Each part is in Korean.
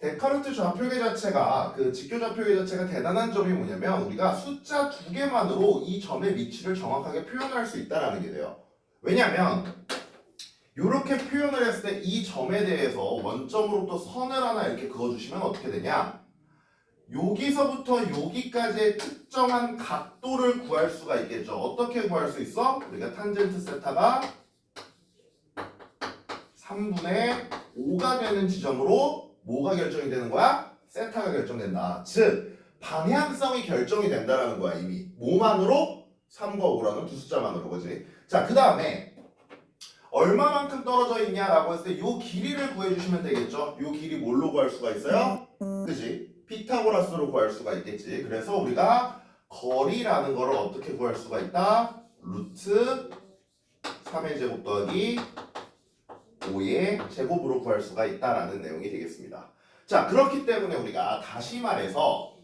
데카르트 좌표계 자체가 그 직교 좌표계 자체가 대단한 점이 뭐냐면 우리가 숫자 두 개만으로 이 점의 위치를 정확하게 표현할 수 있다라는 게 돼요. 왜냐하면 이렇게 표현을 했을 때 이 점에 대해서 원점으로부터 선을 하나 이렇게 그어주시면 어떻게 되냐? 여기서부터 여기까지의 특정한 각도를 구할 수가 있겠죠. 어떻게 구할 수 있어? 우리가 탄젠트 세타가 3분의 5가 되는 지점으로 뭐가 결정이 되는 거야? 세타가 결정된다. 즉 방향성이 결정이 된다라는 거야. 이미 뭐만으로? 3과 5라는 두 숫자만으로. 그지? 자, 그 다음에 얼마만큼 떨어져 있냐라고 했을 때 이 길이를 구해주시면 되겠죠. 이 길이 뭘로 구할 수가 있어요? 그지? 피타고라스로 구할 수가 있겠지. 그래서 우리가 거리라는 거를 어떻게 구할 수가 있다? 루트 3의 제곱 더하기 5의 제곱으로 구할 수가 있다라는 내용이 되겠습니다. 자, 그렇기 때문에 우리가 다시 말해서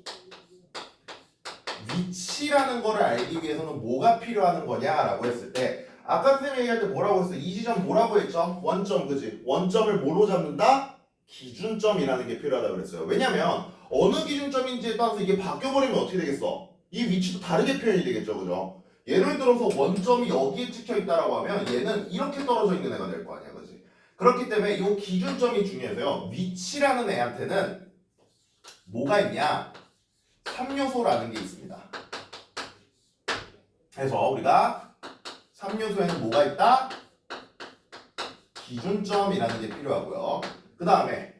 위치라는 거를 알기 위해서는 뭐가 필요한 거냐라고 했을 때 아까 선생님이 얘기할 때 뭐라고 했어요? 이 지점 뭐라고 했죠? 원점, 그지? 원점을 뭐로 잡는다? 기준점이라는 게 필요하다고 그랬어요. 왜냐면 어느 기준점인지에 따라서 이게 바뀌어버리면 어떻게 되겠어? 이 위치도 다르게 표현이 되겠죠, 그죠? 예를 들어서 원점이 여기에 찍혀 있다라고 하면 얘는 이렇게 떨어져 있는 애가 될 거 아니야, 그지? 그렇기 때문에 이 기준점이 중요해서요. 위치라는 애한테는 뭐가 있냐? 3요소라는 게 있습니다. 그래서 우리가 3요소에는 뭐가 있다? 기준점이라는 게 필요하고요. 그 다음에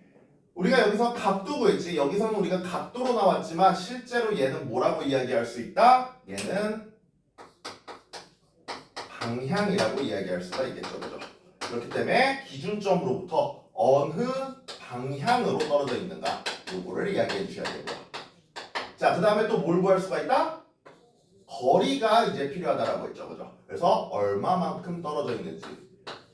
우리가 여기서 각도 구했지. 여기서는 우리가 각도로 나왔지만 실제로 얘는 뭐라고 이야기할 수 있다? 얘는 방향이라고 이야기할 수가 있겠죠. 그죠? 그렇기 때문에 기준점으로부터 어느 방향으로 떨어져 있는가 요거를 이야기해 주셔야 되고요. 자, 그 다음에 또 뭘 구할 수가 있다? 거리가 이제 필요하다라고 했죠. 그죠? 그래서 얼마만큼 떨어져 있는지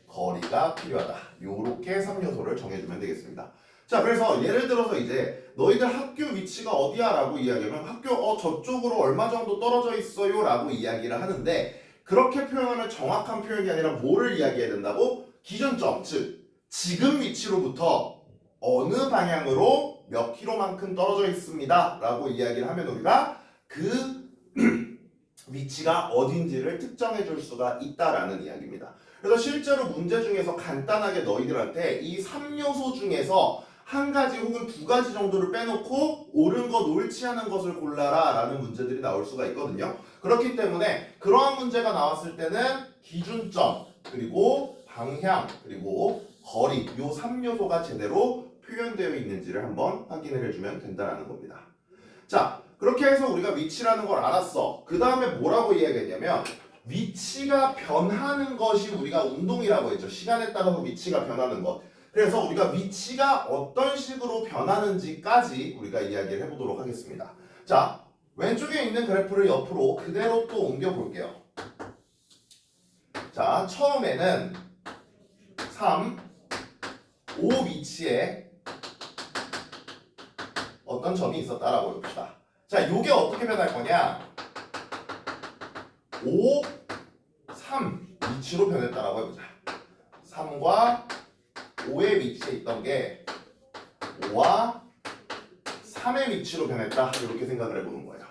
거리가 필요하다. 요렇게 3요소를 정해주면 되겠습니다. 자, 그래서 예를 들어서 이제 너희들 학교 위치가 어디야? 라고 이야기하면 학교 저쪽으로 얼마 정도 떨어져 있어요? 라고 이야기를 하는데 그렇게 표현하면 정확한 표현이 아니라 뭐를 이야기해야 된다고? 기준점, 즉 지금 위치로부터 어느 방향으로 몇 킬로만큼 떨어져 있습니다 라고 이야기를 하면 우리가 그 위치가 어딘지를 특정해 줄 수가 있다라는 이야기입니다. 그래서 실제로 문제 중에서 간단하게 너희들한테 이 3요소 중에서 한 가지 혹은 두 가지 정도를 빼놓고 옳은 것, 옳지 않은 것을 골라라 라는 문제들이 나올 수가 있거든요. 그렇기 때문에 그러한 문제가 나왔을 때는 기준점, 그리고 방향, 그리고 거리 요 3요소가 제대로 표현되어 있는지를 한번 확인을 해주면 된다는 겁니다. 자, 그렇게 해서 우리가 위치라는 걸 알았어. 그 다음에 뭐라고 이야기했냐면 위치가 변하는 것이 우리가 운동이라고 했죠. 시간에 따라서 위치가 변하는 것. 그래서 우리가 위치가 어떤 식으로 변하는지까지 우리가 이야기를 해보도록 하겠습니다. 자, 왼쪽에 있는 그래프를 옆으로 그대로 또 옮겨볼게요. 자, 처음에는 3, 5 위치에 어떤 점이 있었다라고 봅시다. 자, 요게 어떻게 변할 거냐? 5, 3 위치로 변했다라고 해보자. 3과 5의 위치에 있던 게 5와 3의 위치로 변했다. 이렇게 생각을 해보는 거예요.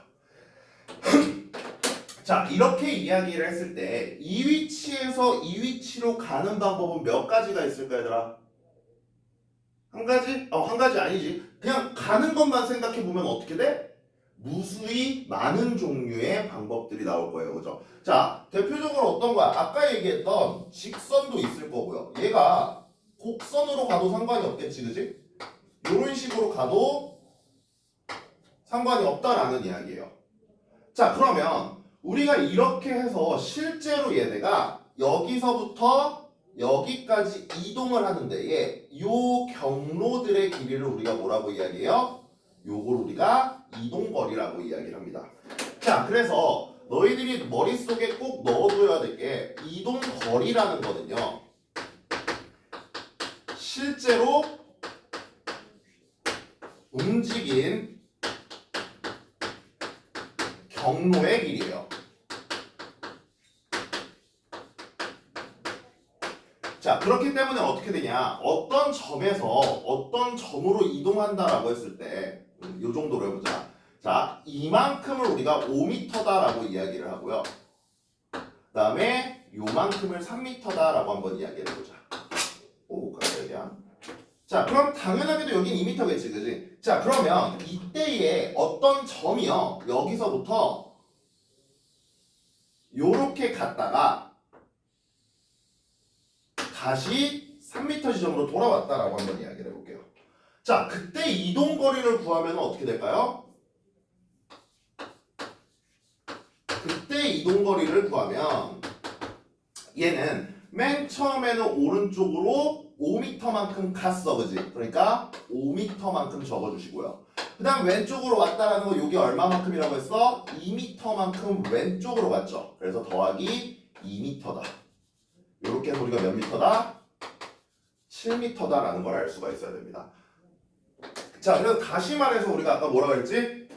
자, 이렇게 이야기를 했을 때 이 위치에서 이 위치로 가는 방법은 몇 가지가 있을까, 얘들아? 한 가지? 한 가지 아니지. 그냥 가는 것만 생각해보면 어떻게 돼? 무수히 많은 종류의 방법들이 나올 거예요. 그죠? 자, 대표적으로 어떤 거야? 아까 얘기했던 직선도 있을 거고요. 얘가 곡선으로 가도 상관이 없겠지, 그지? 이런 식으로 가도 상관이 없다라는 이야기예요. 자, 그러면 우리가 이렇게 해서 실제로 얘네가 여기서부터 여기까지 이동을 하는데 요 경로들의 길이를 우리가 뭐라고 이야기해요? 요걸 우리가 이동거리라고 이야기를 합니다. 자, 그래서 너희들이 머릿속에 꼭 넣어둬야 될 게 이동거리라는 거는요. 실제로 움직인 경로의 길이에요. 자, 그렇기 때문에 어떻게 되냐? 어떤 점에서 어떤 점으로 이동한다라고 했을 때, 이 정도로 해보자. 자, 이만큼을 우리가 5m다라고 이야기를 하고요. 그 다음에 요만큼을 3m다라고 한번 이야기를 해보자. 오, 깜짝이야. 자, 그럼 당연하게도 여긴 2m겠지, 그지? 자, 그러면 이때에 어떤 점이요, 여기서부터 요렇게 갔다가 다시 3m 지점으로 돌아왔다라고 한번 이야기를 해볼게요. 자, 그때 이동 거리를 구하면 어떻게 될까요? 그때 이동 거리를 구하면 얘는 맨 처음에는 오른쪽으로 5m만큼 갔어, 그지? 그러니까 5m만큼 적어주시고요. 그 다음 왼쪽으로 왔다라는 거 여기 얼마만큼이라고 했어? 2m만큼 왼쪽으로 갔죠. 그래서 더하기 2m다. 이렇게 해서 우리가 몇 미터다? 7m다라는 걸 알 수가 있어야 됩니다. 자, 그래서 다시 말해서 우리가 아까 뭐라고 했지?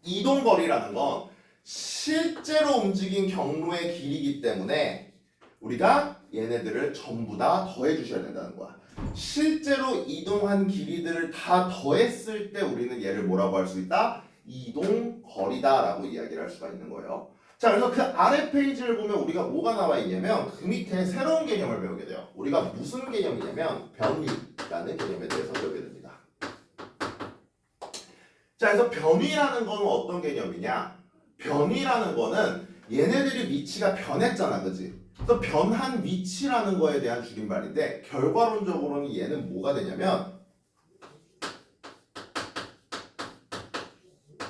이동거리라는 건 실제로 움직인 경로의 길이기 때문에 우리가 얘네들을 전부 다 더해 주셔야 된다는 거야. 실제로 이동한 길이들을 다 더했을 때 우리는 얘를 뭐라고 할 수 있다? 이동거리다라고 이야기를 할 수가 있는 거예요. 자, 그래서 그 아래 페이지를 보면 우리가 뭐가 나와 있냐면 그 밑에 새로운 개념을 배우게 돼요. 우리가 무슨 개념이냐면 변위라는 개념에 대해서 배우게 됩니다. 자, 그래서 변위라는 건 어떤 개념이냐? 변위라는 거는 얘네들이 위치가 변했잖아, 그지? 그래서 변한 위치라는 거에 대한 줄임말인데 결과론적으로는 얘는 뭐가 되냐면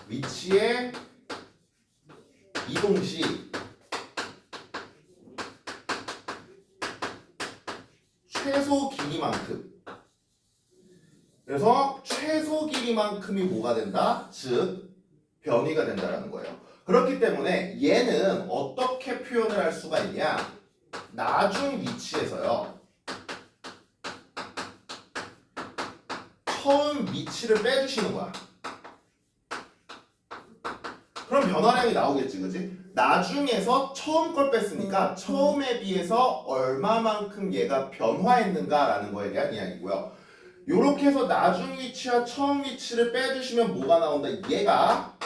위치의 이동 시 최소 길이만큼, 그래서 최소 길이만큼이 뭐가 된다? 즉 변위가 된다라는 거예요. 그렇기 때문에 얘는 어떻게 표현을 할 수가 있냐? 나중 위치에서요, 처음 위치를 빼주시는 거야. 그럼 변화량이 나오겠지, 그지? 나중에서 처음 걸 뺐으니까 처음에 비해서 얼마만큼 얘가 변화했는가라는 거에 대한 이야기고요. 요렇게 해서 나중 위치와 처음 위치를 빼주시면 뭐가 나온다? 얘가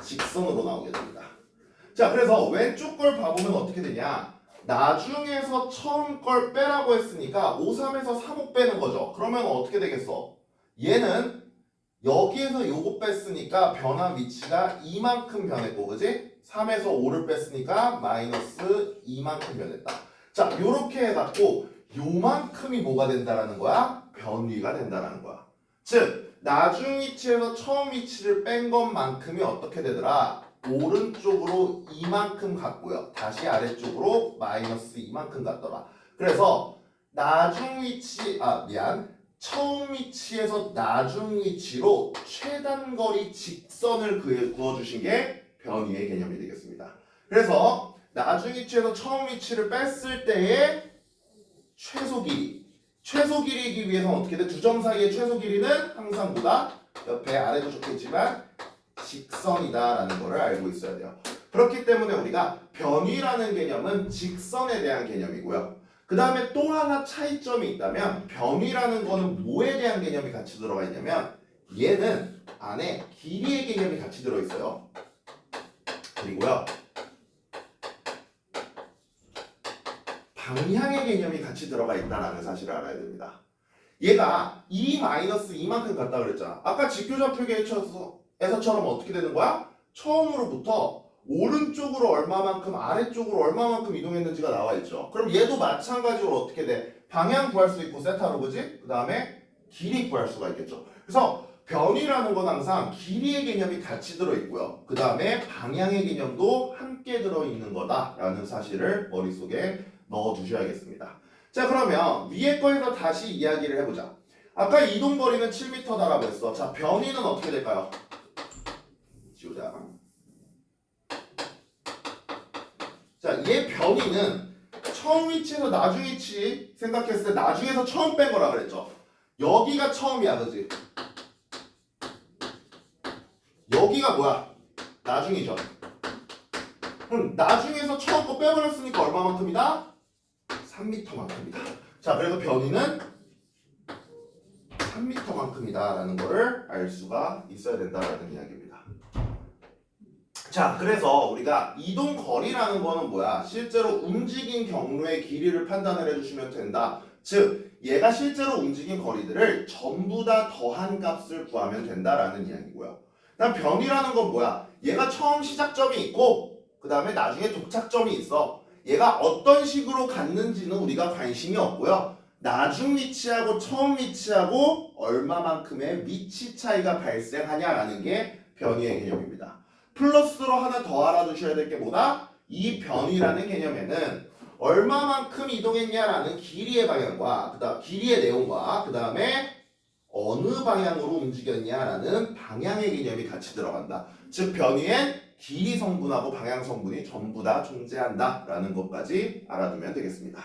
직선으로 나오게 됩니다. 자, 그래서 왼쪽 걸 봐보면 어떻게 되냐? 나중에서 처음 걸 빼라고 했으니까 5, 3에서 3, 5 빼는 거죠. 그러면 어떻게 되겠어? 얘는 여기에서 요거 뺐으니까 변한 위치가 이만큼 변했고, 그지? 3에서 5를 뺐으니까 마이너스 2만큼 변했다. 자, 요렇게 해갖고 요만큼이 뭐가 된다라는 거야? 변위가 된다라는 거야. 즉, 나중 위치에서 처음 위치를 뺀 것만큼이 어떻게 되더라? 오른쪽으로 이만큼 갔고요. 다시 아래쪽으로 마이너스 이만큼 갔더라. 그래서 나중 위치, 처음 위치에서 나중 위치로 최단 거리 직선을 그어주신 게 변위의 개념이 되겠습니다. 그래서 나중 위치에서 처음 위치를 뺐을 때의 최소 길이, 최소 길이이기 위해서는 어떻게 돼? 두 점 사이의 최소 길이는 항상 보다 옆에 아래도 적혀있지만 직선이다라는 거를 알고 있어야 돼요. 그렇기 때문에 우리가 변위라는 개념은 직선에 대한 개념이고요. 그 다음에 또 하나 차이점이 있다면 변위라는 거는 뭐에 대한 개념이 같이 들어가 있냐면 얘는 안에 길이의 개념이 같이 들어있어요. 그리고요, 방향의 개념이 같이 들어가 있다는 사실을 알아야 됩니다. 얘가 2-2만큼 갔다 그랬잖아. 아까 직교좌표계에서처럼 어떻게 되는 거야? 처음으로부터 오른쪽으로 얼마만큼 아래쪽으로 얼마만큼 이동했는지가 나와 있죠. 그럼 얘도 마찬가지로 어떻게 돼? 방향 구할 수 있고 세타로, 그지? 그 다음에 길이 구할 수가 있겠죠. 그래서 변위라는 건 항상 길이의 개념이 같이 들어있고요. 그 다음에 방향의 개념도 함께 들어있는 거다라는 사실을 머릿속에 넣어두셔야겠습니다. 자, 그러면 위에 거에서 다시 이야기를 해보자. 아까 이동거리는 7m다라고 했어. 자, 변위는 어떻게 될까요? 지우자. 자, 얘 변위는 처음 위치에서 나중 위치 생각했을 때 나중에서 처음 뺀 거라 그랬죠. 여기가 처음이야, 그지? 여기가 뭐야? 나중이죠. 그럼 나중에서 처음 거 빼버렸으니까 얼마만큼이다? 3m만큼이다. 자, 그래서 변이는 3m만큼이다 라는 거를 알 수가 있어야 된다라는 이야기입니다. 자, 그래서 우리가 이동 거리라는 거는 뭐야? 실제로 움직인 경로의 길이를 판단을 해주시면 된다. 즉, 얘가 실제로 움직인 거리들을 전부 다 더한 값을 구하면 된다라는 이야기고요. 그다음 변이라는 건 뭐야? 얘가 처음 시작점이 있고 그 다음에 나중에 도착점이 있어. 얘가 어떤 식으로 갔는지는 우리가 관심이 없고요. 나중 위치하고 처음 위치하고 얼마만큼의 위치 차이가 발생하냐라는 게 변이의 개념입니다. 플러스로 하나 더 알아두셔야 될 게 뭐다? 이 변이라는 개념에는 얼마만큼 이동했냐라는 길이의 방향과 그다음 길이의 내용과 그 다음에 어느 방향으로 움직였냐라는 방향의 개념이 같이 들어간다. 즉 변이엔 길이 성분하고 방향 성분이 전부 다 존재한다라는 것까지 알아두면 되겠습니다.